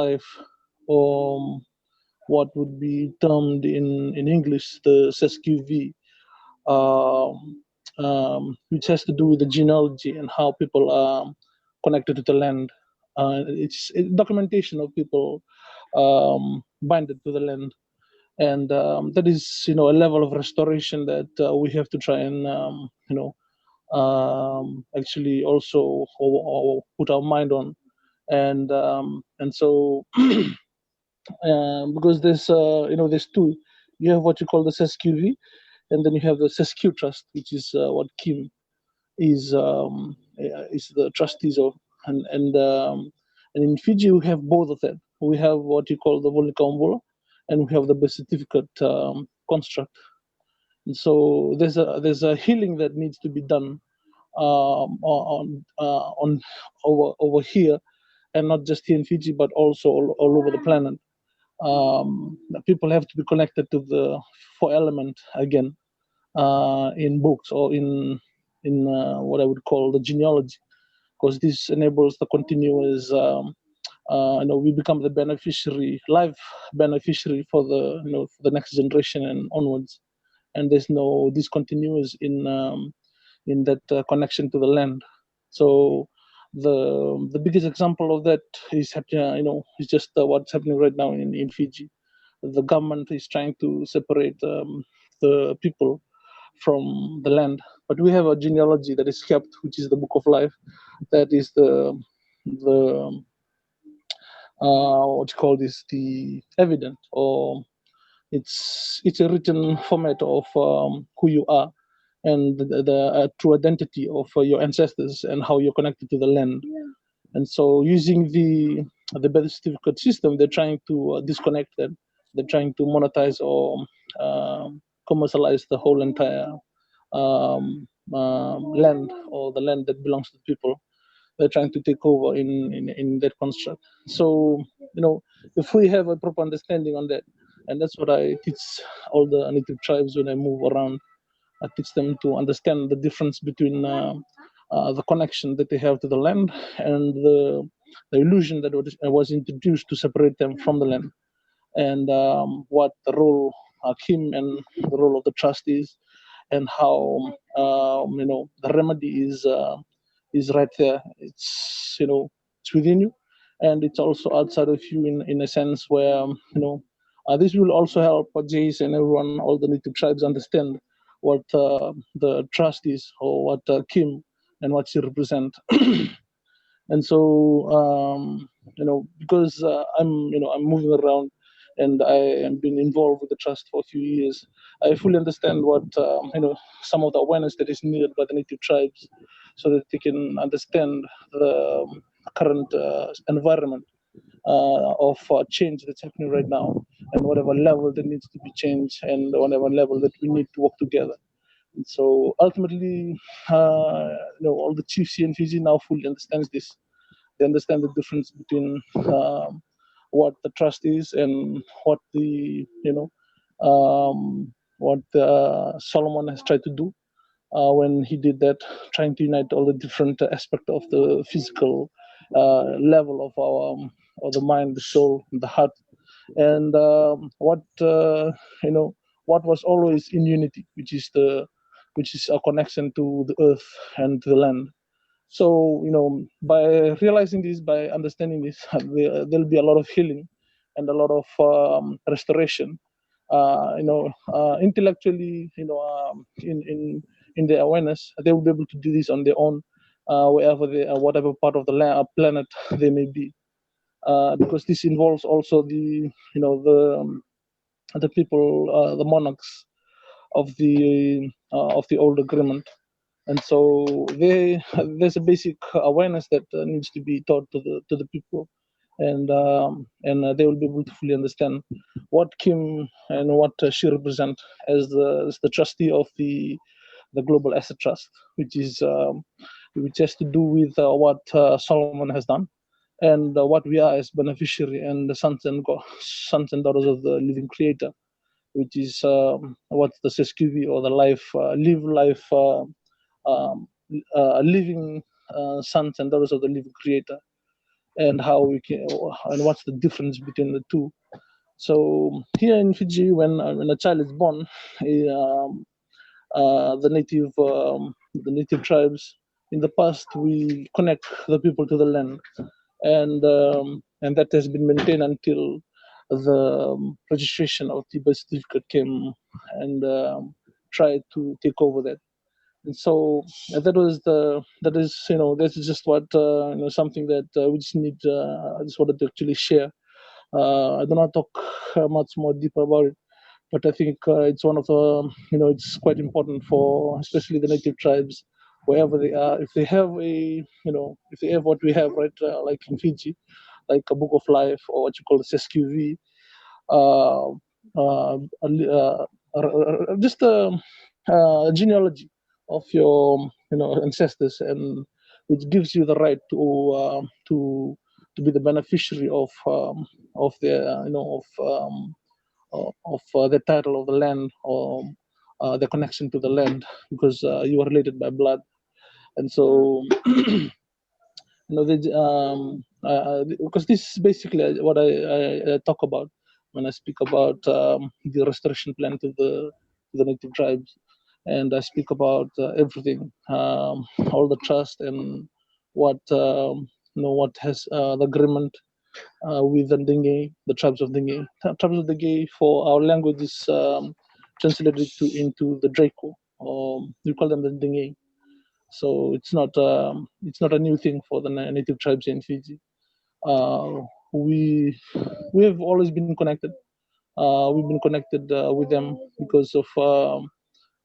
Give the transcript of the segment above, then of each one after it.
life, or what would be termed in English the SQV, which has to do with the genealogy and how people are connected to the land. It's documentation of people binded to the land, and that is, a level of restoration that we have to try and actually also or put our mind on, and so because there's two. You have what you call the SQV, and then you have the SQ Trust, which is what Kim is the trustees of, and in Fiji we have both of them. We have what you call the Volikaumbola, and we have the birth certificate construct. And so there's a healing that needs to be done on over here, and not just here in Fiji, but also all over the planet. People have to be connected to the four element again, in books or in what I would call the genealogy, because this enables the continuous. We become the beneficiary, life beneficiary for the next generation and onwards, and there's no discontinuous in that connection to the land. So the biggest example of that is happening. Is just what's happening right now in Fiji. The government is trying to separate the people from the land, but we have a genealogy that is kept, which is the Book of Life. That is the what you call this, the evidence, or it's a written format of who you are, and the true identity of your ancestors and how you're connected to the land. Yeah. And so using the birth certificate system, they're trying to disconnect that. They're trying to monetize or commercialize the whole entire land, or the land that belongs to the people. They're trying to take over in that construct. So if we have a proper understanding on that, and that's what I teach all the native tribes when I move around. I teach them to understand the difference between the connection that they have to the land, and the illusion that was introduced to separate them from the land, and what the role Kim and the role of the trust is, and how the remedy is right there. It's within you, and it's also outside of you in a sense where this will also help Jace and everyone, all the native tribes, understand what the trust is, or what Kim and what she represent. And so because I'm moving around, and I have been involved with the trust for a few years, I fully understand what some of the awareness that is needed by the native tribes, so that they can understand the current environment of change that's happening right now, and whatever level that needs to be changed, and whatever level that we need to work together. And so ultimately, all the chiefs here in Fiji now fully understands this. They understand the difference between what the trust is, and what what Solomon has tried to do when he did that, trying to unite all the different aspects of the physical level of our of the mind, the soul, and the heart, and what was always in unity, which is a connection to the earth and to the land. So by realizing this, by understanding this, there'll be a lot of healing and a lot of restoration. Intellectually, in their awareness, they will be able to do this on their own, wherever they, whatever part of the planet they may be, because this involves also the people, the monarchs of the old agreement. And so there's a basic awareness that needs to be taught to the people, and they will be able to fully understand what Kim and what she represents as the trustee of the Global Asset Trust, which has to do with what Solomon has done, and what we are as beneficiary and the sons and daughters of the living Creator, which is what the SQV, or the live life. Living sons and daughters of the living Creator. and how we can, and what's the difference between the two. So here in Fiji, when a child is born, the native tribes in the past, we connect the people to the land, and that has been maintained until the registration of the birth certificate came and tried to take over that. And so that is that is just what something that we just need. I just wanted to actually share. I do not talk much more deeper about it, but I think it's one of the it's quite important for especially the native tribes wherever they are. If they have if they have what we have right, like in Fiji, like a book of life or what you call the SQV, uh, uh, just a genealogy of your ancestors, and which gives you the right to be the beneficiary of their of the title of the land, or the connection to the land, because you are related by blood. And so because this is basically what I talk about when I speak about the restoration plan to the native tribes, and I speak about everything, all the trust, and what what has the agreement with the Dinge, the tribes of Dinge. Tribes of Dinge, for our language, is translated into the Draco, or we call them the Dinge. So it's not a new thing for the native tribes in Fiji. Uh, we we have always been connected. We've been connected with them because of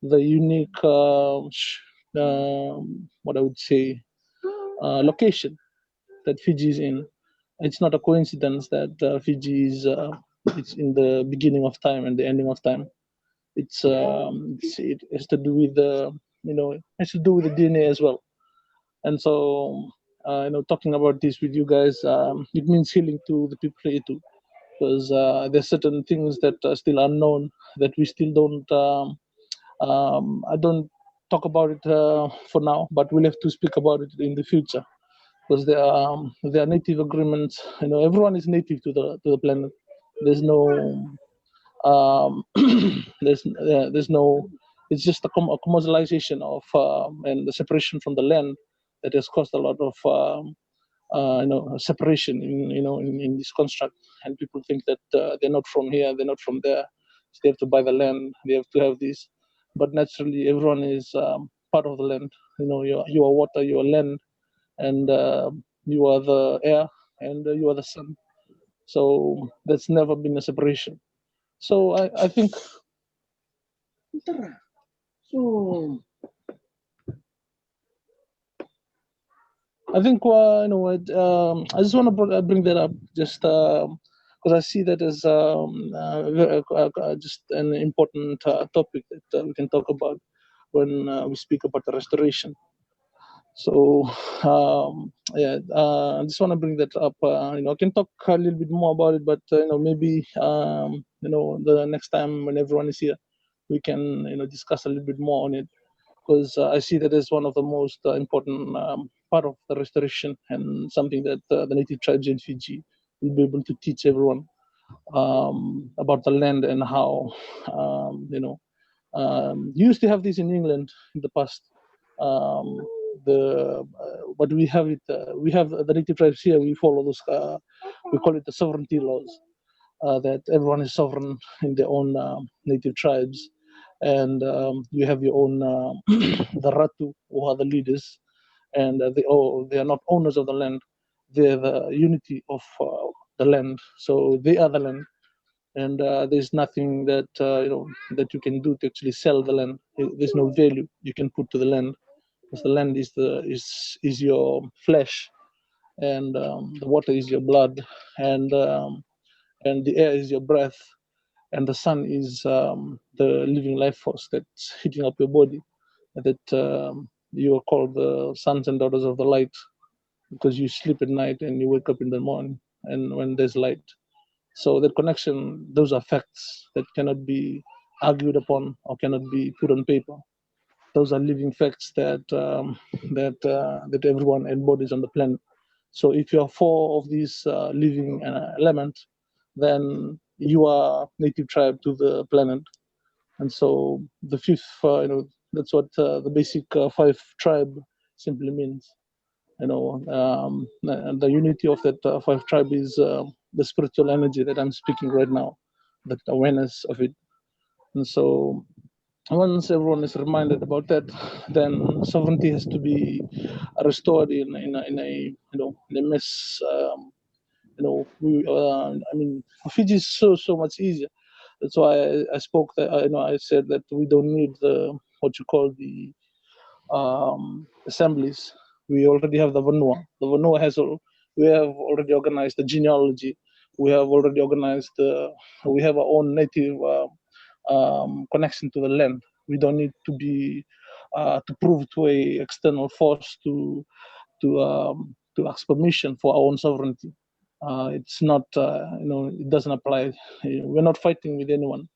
the unique, what I would say, location that Fiji is in. It's not a coincidence that Fiji is it's in the beginning of time and the ending of time. It has to do with the it has to do with the DNA as well. And so talking about this with you guys, it means healing to the people here too, because there's certain things that are still unknown, that we still don't I don't talk about it for now, but we'll have to speak about it in the future, because there are native agreements. Everyone is native to the planet. There's no there's no, it's just a commercialization of and the separation from the land that has caused a lot of separation in this construct. And people think that they're not from here, they're not from there, so they have to buy the land, they have to have this. But naturally everyone is part of the land. You are water, you are land, and you are the air, and you are the sun. So that's never been a separation. So I think so. I think I just want to bring that up, just because I see that as just an important topic that we can talk about when we speak about the restoration. So yeah, I just want to bring that up. I can talk a little bit more about it, but maybe the next time when everyone is here, we can discuss a little bit more on it, because I see that as one of the most important part of the restoration, and something that the native tribes in Fiji will be able to teach everyone about the land, and how you used to have this in England in the past. Um, but we have it. We have the native tribes here. We follow those. We call it the sovereignty laws. That everyone is sovereign in their own native tribes, and you have your own the Ratu, who are the leaders, and they are not owners of the land. They're the unity of the land. So they are the land, and there's nothing that that you can do to actually sell the land. There's no value you can put to the land, because the land is your flesh, and the water is your blood, and the air is your breath, and the sun is the living life force that's heating up your body. That you are called the sons and daughters of the light, because you sleep at night and you wake up in the morning, and when there's light. So that connection, those are facts that cannot be argued upon or cannot be put on paper. Those are living facts that that everyone embodies on the planet. So if you have four of these living elements, then you are native tribe to the planet. And so the fifth, that's what the basic five tribe simply means. And the unity of that five tribe is the spiritual energy that I'm speaking right now, that awareness of it. And so once everyone is reminded about that, then sovereignty has to be restored in a mess. Fiji is so much easier. That's why I spoke that I said that we don't need the what you call the assemblies. We already have the Vanua. The Vanua we have already organized the genealogy. We have already organized we have our own native connection to the land. We don't need to be to prove to a external force to ask permission for our own sovereignty. It's not it doesn't apply. We're not fighting with anyone.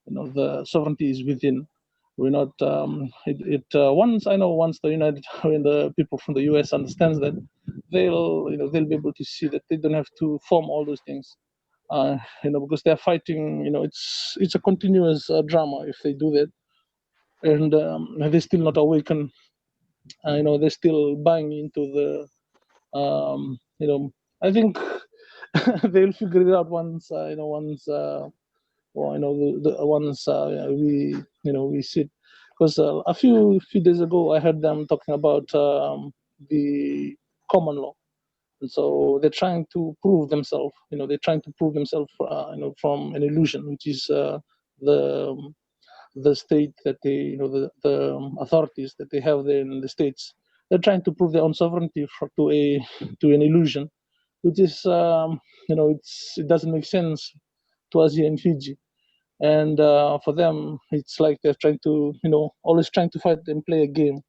The sovereignty is within. We're not once the United when the people from the US understands that, they'll be able to see that they don't have to form all those things, because they're fighting. It's a continuous drama if they do that, and they're still not awakened. They're still buying into I think they'll figure it out once once we sit, because a few days ago I heard them talking about the common law, and so they're trying to prove themselves. They're trying to prove themselves from an illusion, which is the the state that they the authorities that they have there in the states. They're trying to prove their own sovereignty to an illusion, which is it doesn't make sense to us here in Fiji. And for them, it's like they're trying to always trying to fight and play a game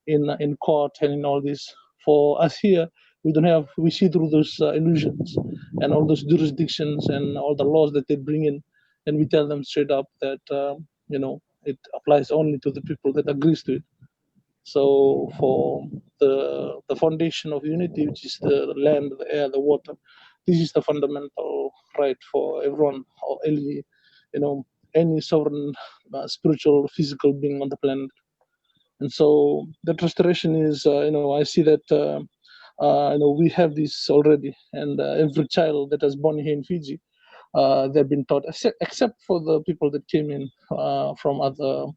in court and in all this. For us here, we see through those illusions and all those jurisdictions and all the laws that they bring in, and we tell them straight up that it applies only to the people that agrees to it. So for the foundation of unity, which is the land, the air, the water, this is the fundamental right for everyone, or any sovereign spiritual, physical being on the planet. And so that restoration is, I see that we have this already, and every child that is born here in Fiji, they've been taught, except for the people that came in from other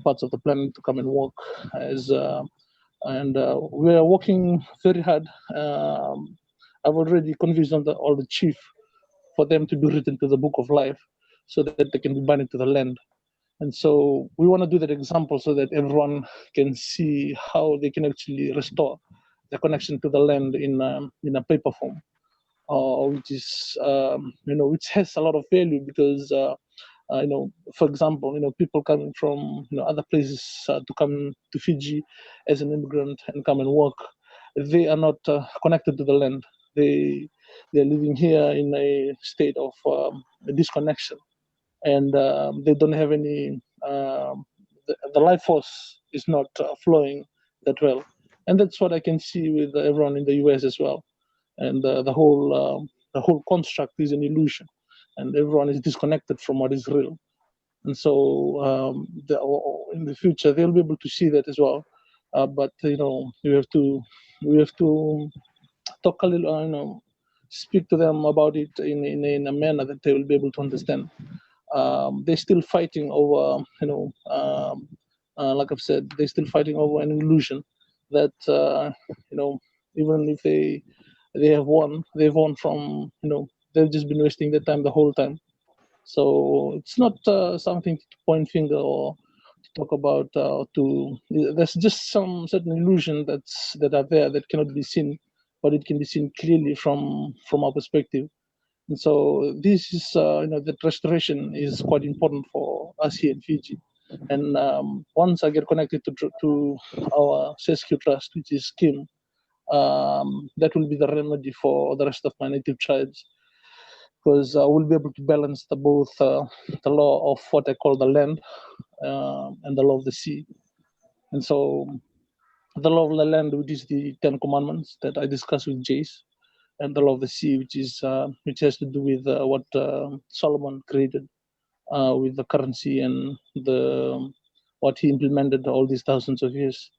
parts of the planet to come and work as and we are working very hard. I've already convinced all the chief for them to be written to the book of life, so that they can be bound into the land. And so we want to do that example so that everyone can see how they can actually restore the connection to the land in a paper form, which is which has a lot of value, because for example, people coming from other places to come to Fiji as an immigrant and come and work, they are not connected to the land. They're living here in a state of disconnection, and they don't have any. The life force is not flowing that well, and that's what I can see with everyone in the US as well. And the whole construct is an illusion, and everyone is disconnected from what is real. And so in the future they'll be able to see that as well. But we have to talk a little, speak to them about it in a manner that they will be able to understand. They're still fighting over, like I've said, they're still fighting over an illusion that even if they have won, they've won from they've just been wasting their time the whole time. So it's not something to point finger or to talk about. There's just some certain illusion that are there that cannot be seen, but it can be seen clearly from our perspective. And so this is that restoration is quite important for us here in Fiji. And once I get connected to our SESQ trust, which is Kim, that will be the remedy for the rest of my native tribes, because we'll be able to balance both the law of what I call the land and the law of the sea. And so the law of the land, which is the Ten Commandments that I discussed with Jace, and the law of the sea, which has to do with what Solomon created with the currency and the what he implemented all these thousands of years.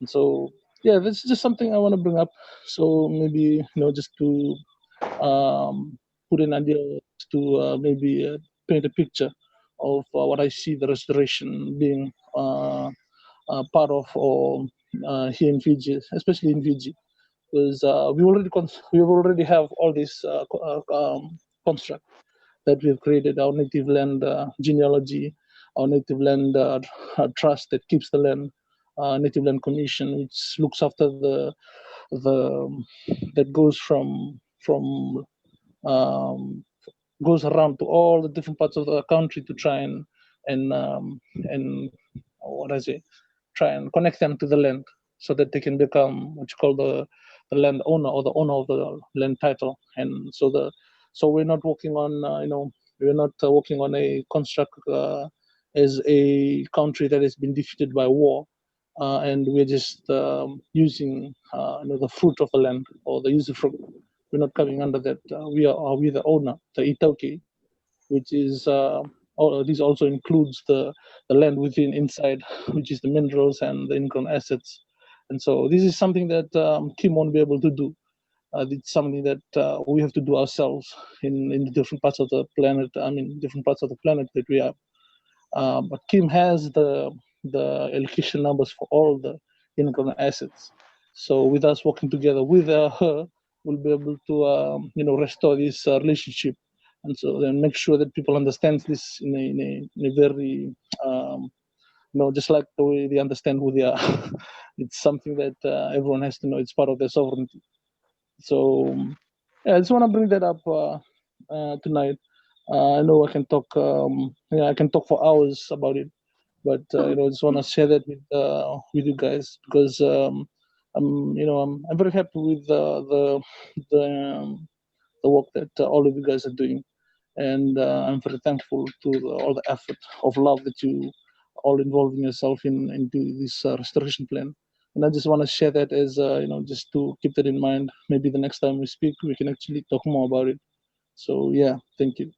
And so, yeah, this is just something I want to bring up. So maybe just to put an idea, to maybe paint a picture of what I see the restoration being part of, or here in Fiji, especially in Fiji, because we already have all this construct that we've created, our native land genealogy, our native land trust that keeps the land, native land commission, which looks after the that um, goes around to all the different parts of the country to try and what I say, try and connect them to the land so that they can become what you call the land owner, or the owner of the land title. And so we're not working on we're not working on a construct as a country that has been defeated by war, and we're just using the fruit of the land, or the usufruct. We're not coming under that. We the owner, the itoki, which is this also includes the land within inside, which is the minerals and the income assets. And so this is something that Kim won't be able to do. It's something that we have to do ourselves in the different parts of the planet. I mean, different parts of the planet that we are. But Kim has the allocation numbers for all the income assets. So with us working together with her, we'll be able to restore this relationship, and so then make sure that people understand this in a very just like the way they understand who they are. It's something that everyone has to know. It's part of their sovereignty. So yeah, I just want to bring that up tonight. I know I can talk. I can talk for hours about it, but I just want to share that with you guys, because I'm very happy with the work that all of you guys are doing, and I'm very thankful to all the effort of love that you all involving yourself into this restoration plan. And I just want to share that as just to keep that in mind. Maybe the next time we speak, we can actually talk more about it. So yeah, thank you.